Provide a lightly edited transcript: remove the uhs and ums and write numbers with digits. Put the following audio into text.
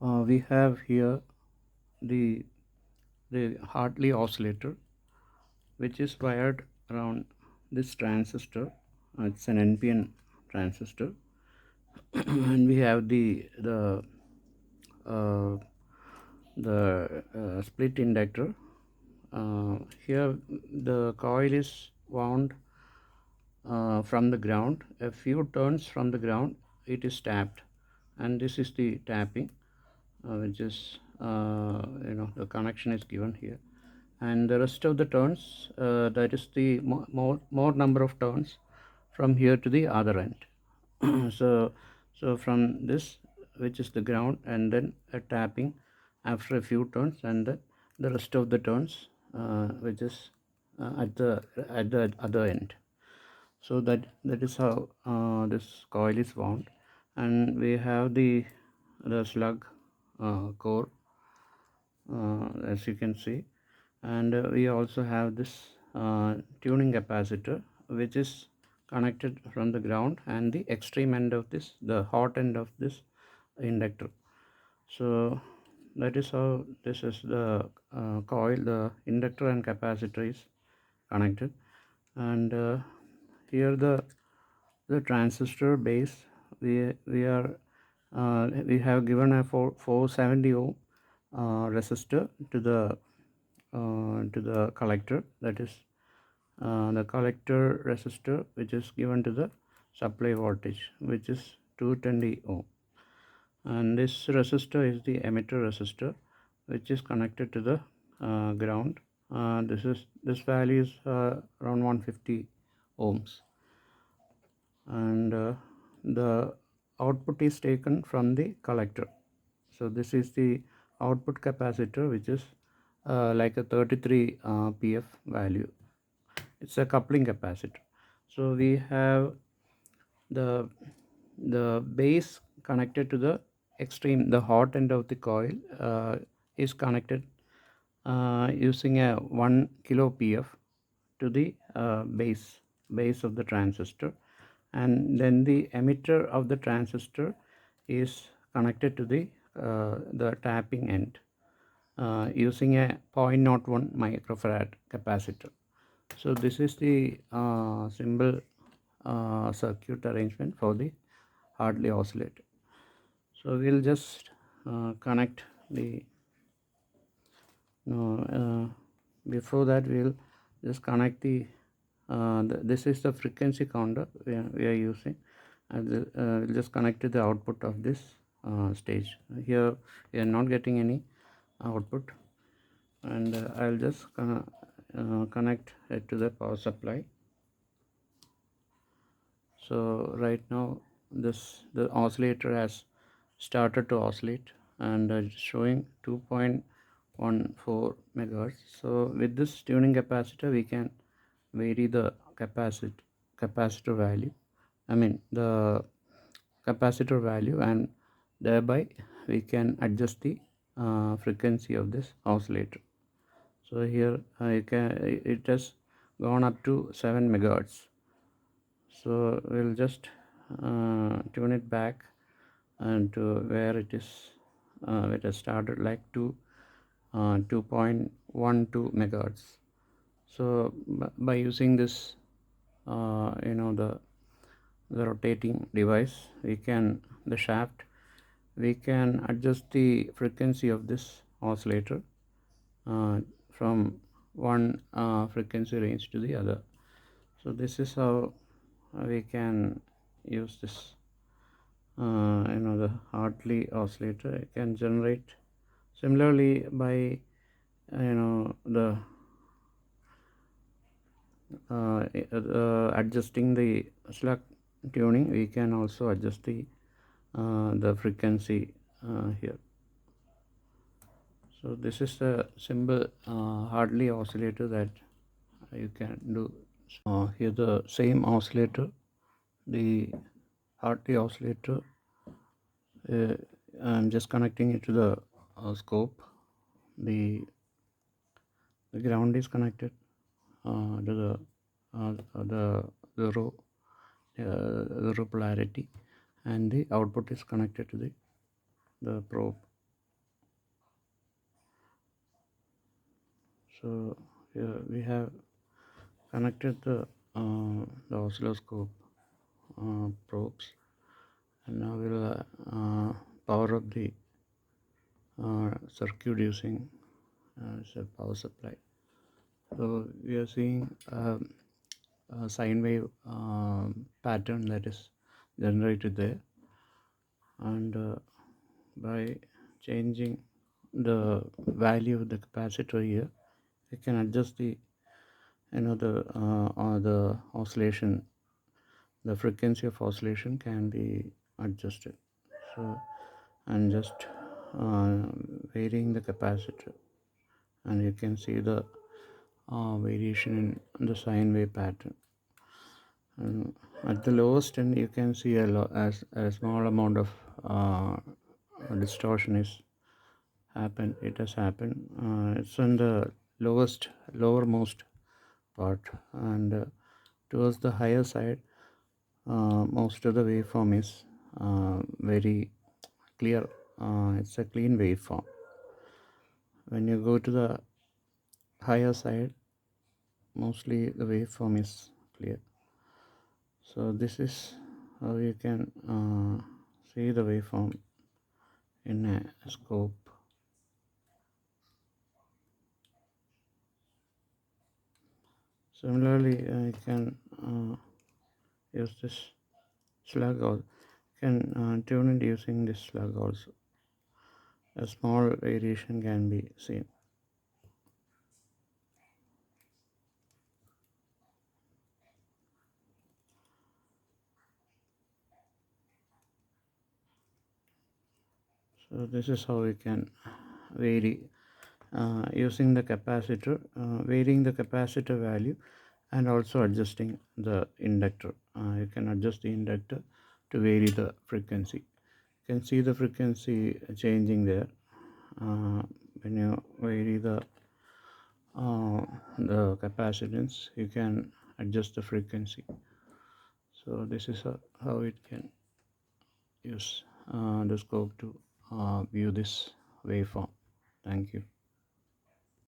We have here the Hartley oscillator, which is wired around this transistor. It's an NPN transistor, and we have uh, the split inductor. Here the coil is wound from the ground. A few turns from the ground, it is tapped, and this is the tapping, which is the connection is given here, and the rest of the turns, that is the more number of turns from here to the other end. so so from this, which is the ground, and then a tapping after a few turns, and then the rest of the turns, which is at the other end. So that is how this coil is wound, and we have the slug core, as you can see, and we also have this tuning capacitor, which is connected from the ground and the extreme end of this, the hot end of this inductor. So that is how this is the coil, the inductor and capacitor is connected. And here the transistor base, we have given a 470 ohm resistor to the collector, that is the collector resistor, which is given to the supply voltage, which is 220 ohm, and this resistor is the emitter resistor, which is connected to the ground. This value is around 150 ohms, and the output is taken from the collector. So this is the output capacitor, which is like a 33 pf value. It's a coupling capacitor. So we have the base connected to the extreme, the hot end of the coil is connected using a 1 kilo pf to the base of the transistor, and then the emitter of the transistor is connected to the tapping end using a 0.01 microfarad capacitor. So this is the simple circuit arrangement for the Hartley oscillator. So we'll just connect the before that we'll just connect this is the frequency counter we are using, and we'll just connect to the output of this stage. Here we are not getting any output, and I'll just connect it to the power supply. So right now the oscillator has started to oscillate, and it's showing 2.14 megahertz. So with this tuning capacitor, we can vary the capacitor value, the capacitor value, and thereby we can adjust the frequency of this oscillator. So here it has gone up to 7 megahertz. So we'll just tune it back and to where it has started, like to 2.12 megahertz. So by using this the rotating device, the shaft, we can adjust the frequency of this oscillator from one frequency range to the other. So this is how we can use this the Hartley oscillator. It can generate similarly by the adjusting the slug tuning. We can also adjust the frequency here. So this is a simple Hartley oscillator that you can do. Here the same oscillator, the Hartley oscillator, I'm just connecting it to the scope. The ground is connected to the row polarity, and the output is connected to the probe. So here we have connected the oscilloscope probes, and now we'll power up the circuit using a power supply. So we are seeing a sine wave pattern that is generated there, and by changing the value of the capacitor here, we can adjust the the oscillation, the frequency of oscillation can be adjusted. So I'm just varying the capacitor, and you can see the variation in the sine wave pattern. And at the lowest end, you can see as a small amount of distortion is happened. It has happened. It's in the lowermost part, and towards the higher side, most of the waveform is very clear. It's a clean waveform. When you go to the higher side, mostly the waveform is clear. So this is how you can see the waveform in a scope. Similarly, you can use this slug, or you can tune it using this slug also. A small variation can be seen. So this is how we can vary using the capacitor, varying the capacitor value, and also adjusting the inductor. You can adjust the inductor to vary the frequency. You can see the frequency changing there. When you vary the capacitance, you can adjust the frequency. So this is how it can use the scope to view this waveform. Thank you.